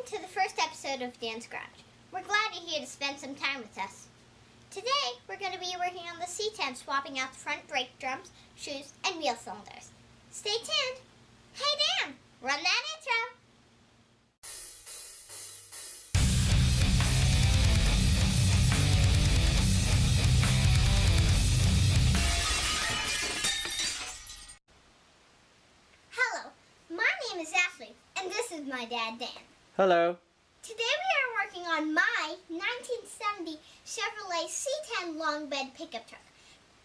to the first episode of Dance Garage. We're glad you're here to spend some time with us. Today, we're going to be working on the C-10, swapping out the front brake drums, shoes, and wheel cylinders. Stay tuned. Hey Dan, run that intro. Hello, my name is Ashley, and this is my dad, Dan. Hello. Today we are working on my 1970 Chevrolet C-10 long bed pickup truck.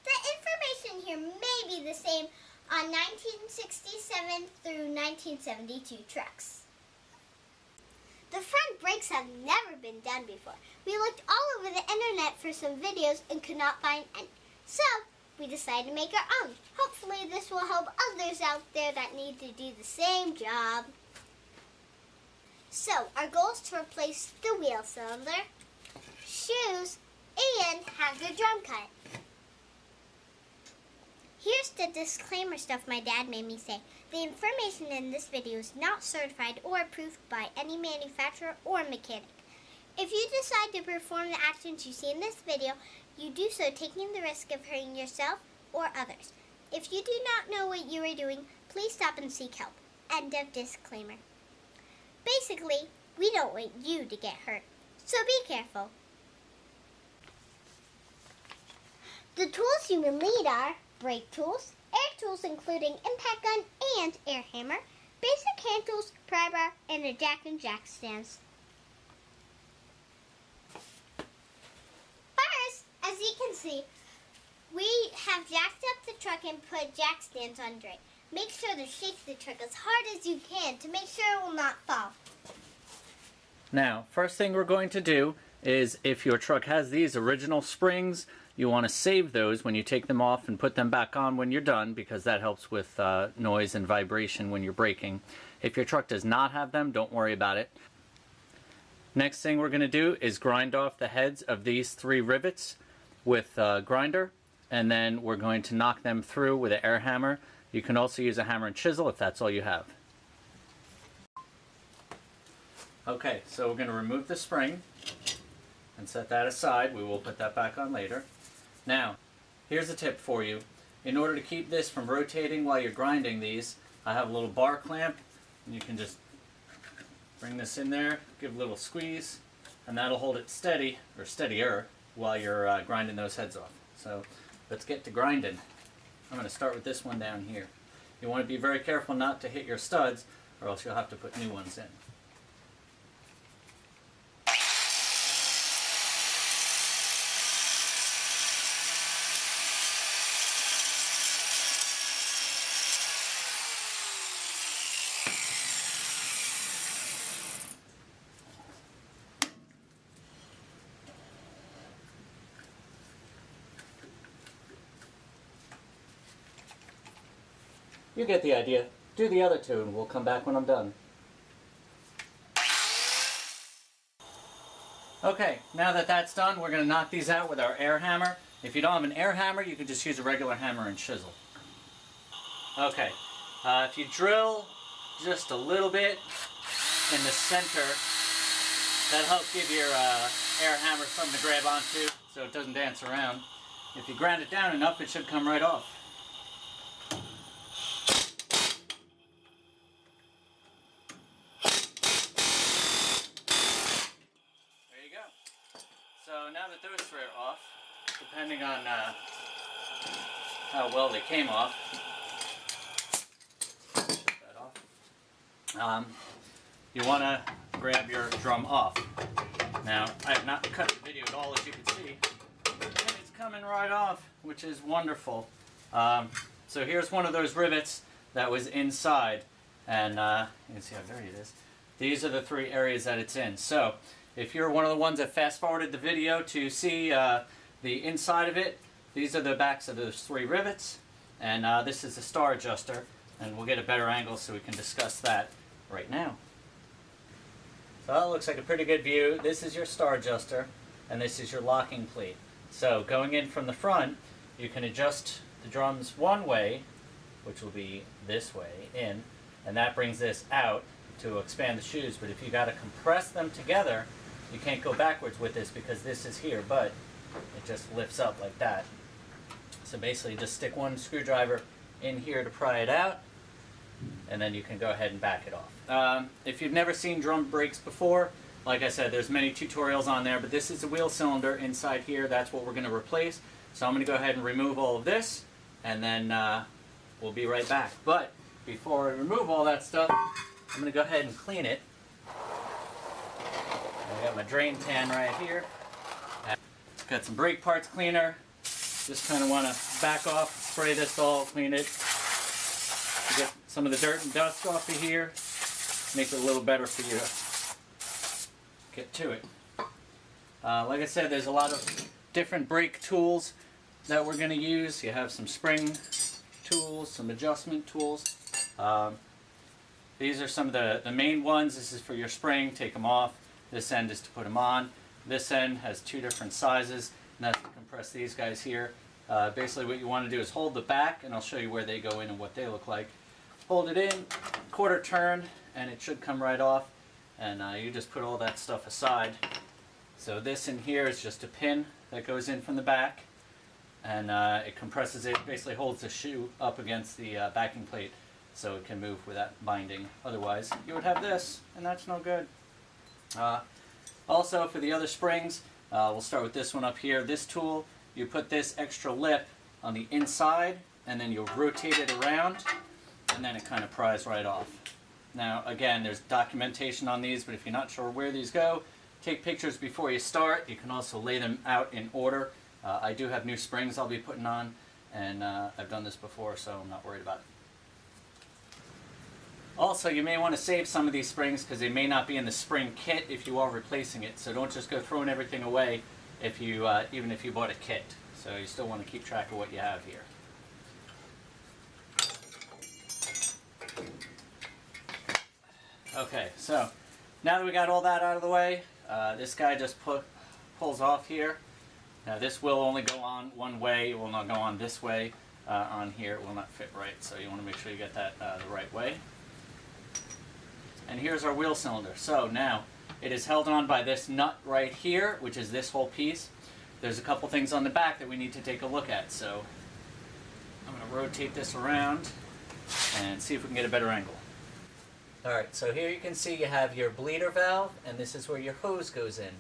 The information here may be the same on 1967 through 1972 trucks. The front brakes have never been done before. We looked all over the internet for some videos and could not find any. So we decided to make our own. Hopefully this will help others out there that need to do the same job. So, our goal is to replace the wheel cylinder, shoes, and have the drum cut. Here's the disclaimer stuff my dad made me say. The information in this video is not certified or approved by any manufacturer or mechanic. If you decide to perform the actions you see in this video, you do so taking the risk of hurting yourself or others. If you do not know what you are doing, please stop and seek help. End of disclaimer. Basically, we don't want you to get hurt, so be careful. The tools you will need are brake tools, air tools including impact gun and air hammer, basic hand tools, pry bar, and a jack and jack stands. First, as you can see, we have jacked up the truck and put jack stands under it. Make sure to shake the truck as hard as you can to make sure it will not fall. Now, first thing we're going to do is, if your truck has these original springs, you want to save those when you take them off and put them back on when you're done, because that helps with noise and vibration when you're braking. If your truck does not have them, don't worry about it. Next thing we're going to do is grind off the heads of these 3 rivets with a grinder, and then we're going to knock them through with an air hammer. You can also use a hammer and chisel if that's all you have. Okay, so we're going to remove the spring and set that aside. We will put that back on later. Now, here's a tip for you. In order to keep this from rotating while you're grinding these, I have a little bar clamp, and you can just bring this in there, give a little squeeze, and that'll hold it steady, or steadier, while you're grinding those heads off. So, let's get to grinding. I'm going to start with this one down here. You want to be very careful not to hit your studs, or else you'll have to put new ones in. You get the idea. Do the other 2 and we'll come back when I'm done. Okay, now that that's done, we're going to knock these out with our air hammer. If you don't have an air hammer, you can just use a regular hammer and chisel. Okay, if you drill just a little bit in the center, that'll help give your air hammer something to grab onto so it doesn't dance around. If you grind it down enough, it should come right off. So now that those 3 are off, depending on how well they came off, you want to grab your drum off. Now, I have not cut the video at all, as you can see, and it's coming right off, which is wonderful. So here's one of those rivets that was inside, and you can see how dirty it is. These are the 3 areas that it's in. So, if you're one of the ones that fast forwarded the video to see the inside of it, these are the backs of those 3 rivets, and this is the star adjuster, and we'll get a better angle so we can discuss that right now. So that looks like a pretty good view. This is your star adjuster, and this is your locking plate. So going in from the front, you can adjust the drums one way, which will be this way, in, and that brings this out. to expand the shoes, but if you got to compress them together, you can't go backwards with this because this is here, but it just lifts up like that. So basically just stick one screwdriver in here to pry it out, and then you can go ahead and back it off. If you've never seen drum brakes before, like I said, there's many tutorials on there, but this is the wheel cylinder inside here. That's what we're going to replace. So I'm going to go ahead and remove all of this, and then we'll be right back. But before I remove all that stuff, I'm going to go ahead and clean it. I got my drain pan right here. Got some brake parts cleaner. Just kind of want to back off, spray this all, clean it. Get some of the dirt and dust off of here. Make it a little better for you to get to it. Like I said, there's a lot of different brake tools that we're going to use. You have some spring tools, some adjustment tools. These are some of the main ones. This is for your spring, take them off. This end is to put them on. This end has two different sizes, and that's to compress these guys here. Basically what you want to do is hold the back, and I'll show you where they go in and what they look like. Hold it in, quarter turn, and it should come right off, and you just put all that stuff aside. So this in here is just a pin that goes in from the back, and it compresses it, basically holds the shoe up against the backing plate so it can move without binding. Otherwise you would have this, and that's no good. Also for the other springs, we'll start with this one up here. This tool, you put this extra lip on the inside, and then you'll rotate it around, and then it kind of pries right off. Now again, there's documentation on these, but if you're not sure where these go, take pictures before you start. You can also lay them out in order. I do have new springs I'll be putting on, and I've done this before, so I'm not worried about it. Also, you may want to save some of these springs because they may not be in the spring kit if you are replacing it. So don't just go throwing everything away if you, even if you bought a kit. So you still want to keep track of what you have here. Okay, so now that we got all that out of the way, this guy just pulls off here. Now this will only go on one way. It will not go on this way. On here it will not fit right. So you want to make sure you get that the right way. And here's our wheel cylinder. So now it is held on by this nut right here, which is this whole piece. There's a couple things on the back that we need to take a look at. So I'm going to rotate this around and see if we can get a better angle. Alright, so here you can see you have your bleeder valve, and this is where your hose goes in.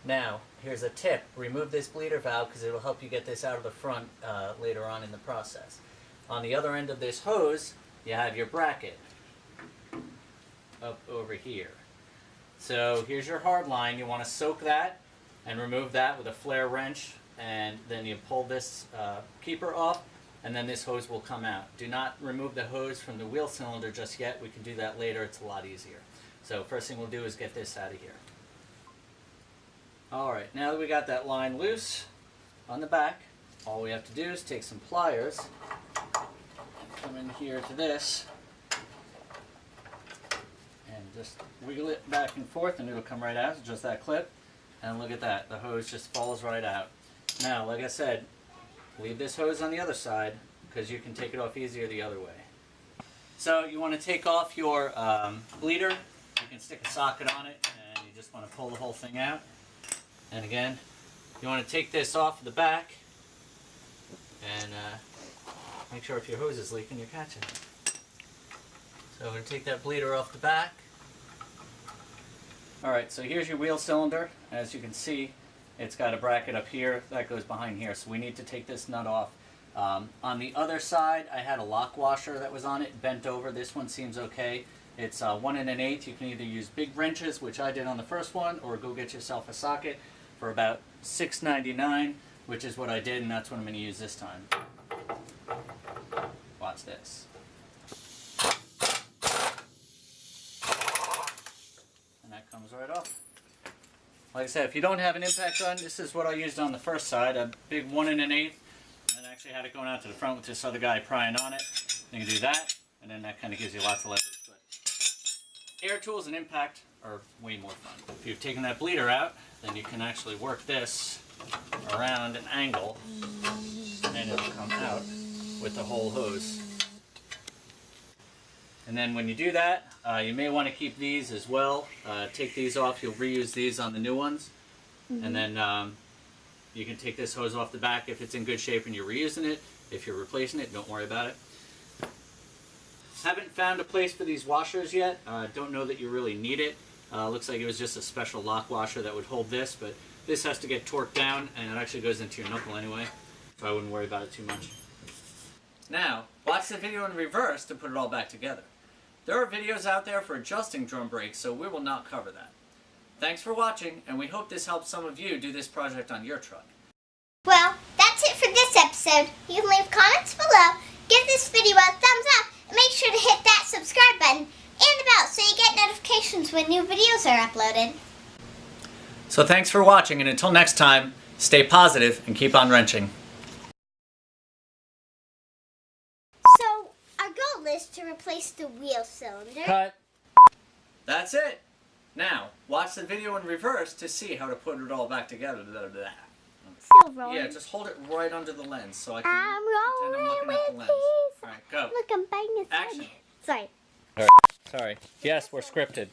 Now, here's a tip. Remove this bleeder valve because it will help you get this out of the front later on in the process. On the other end of this hose, you have your bracket up over here. So here's your hard line. You want to soak that and remove that with a flare wrench, and then you pull this keeper off, and then this hose will come out. Do not remove the hose from the wheel cylinder just yet. We can do that later. It's a lot easier. So first thing we'll do is get this out of here. Alright, now that we got that line loose on the back, all we have to do is take some pliers and come in here to this and just wiggle it back and forth, and it'll come right out. It's just that clip, and look at that, the hose just falls right out. Now, like I said, leave this hose on the other side because you can take it off easier the other way. So you want to take off your bleeder. You can stick a socket on it, and you just want to pull the whole thing out. And again, you want to take this off the back and make sure if your hose is leaking, you're catching it. So we're going to take that bleeder off the back. Alright, so here's your wheel cylinder. As you can see, it's got a bracket up here that goes behind here, so we need to take this nut off. On the other side, I had a lock washer that was on it, bent over. This one seems okay. It's 1 1/8. You can either use big wrenches, which I did on the first one, or go get yourself a socket for about $6.99, which is what I did, and that's what I'm going to use this time. Watch this. And that comes right off. Like I said, if you don't have an impact gun, this is what I used on the first side, a big 1 1/8, and I actually had it going out to the front with this other guy prying on it. You can do that, and then that kind of gives you lots of leverage. But air tools and impact are way more fun. If you've taken that bleeder out, then you can actually work this around an angle, and it'll come out with the whole hose. And then when you do that, you may want to keep these as well. Take these off. You'll reuse these on the new ones. And then you can take this hose off the back if it's in good shape and you're reusing it. If you're replacing it, don't worry about it. Haven't found a place for these washers yet. Don't know that you really need it. Looks like it was just a special lock washer that would hold this, but this has to get torqued down and it actually goes into your knuckle anyway. So I wouldn't worry about it too much. Now, watch the video in reverse to put it all back together. There are videos out there for adjusting drum brakes, so we will not cover that. Thanks for watching, and we hope this helps some of you do this project on your truck. Well, that's it for this episode. You can leave comments below, give this video a thumbs up, and make sure to hit that subscribe button and the bell so you get notifications when new videos are uploaded. So thanks for watching, and until next time, stay positive and keep on wrenching. So, our goal is to replace the wheel cylinder. Cut. That's it. Now, watch the video in reverse to see how to put it all back together. Still rolling. Yeah, just hold it right under the lens so I can I'm pretend I'm rolling looking at the with lens. these. Alright, go. Look, I'm biting his Action. head. Sorry. Sorry. Yes, we're scripted.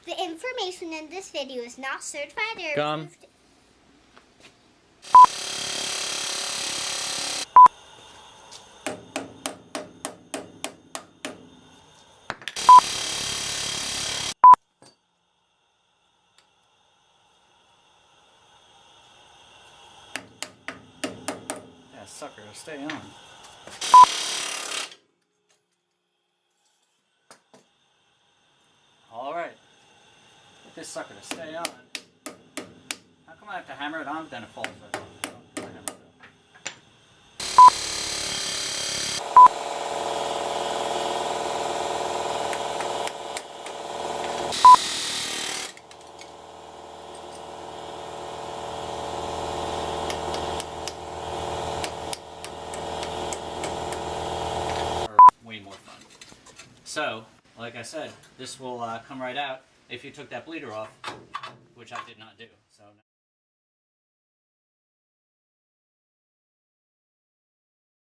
The information in this video is not certified or Gum. approved. Yeah, sucker, stay on. Alright. Get this sucker to stay on. How come I have to hammer it on, but then it falls right off? I hammer it way more fun. So, like I said, this will come right out if you took that bleeder off, which I did not do. So.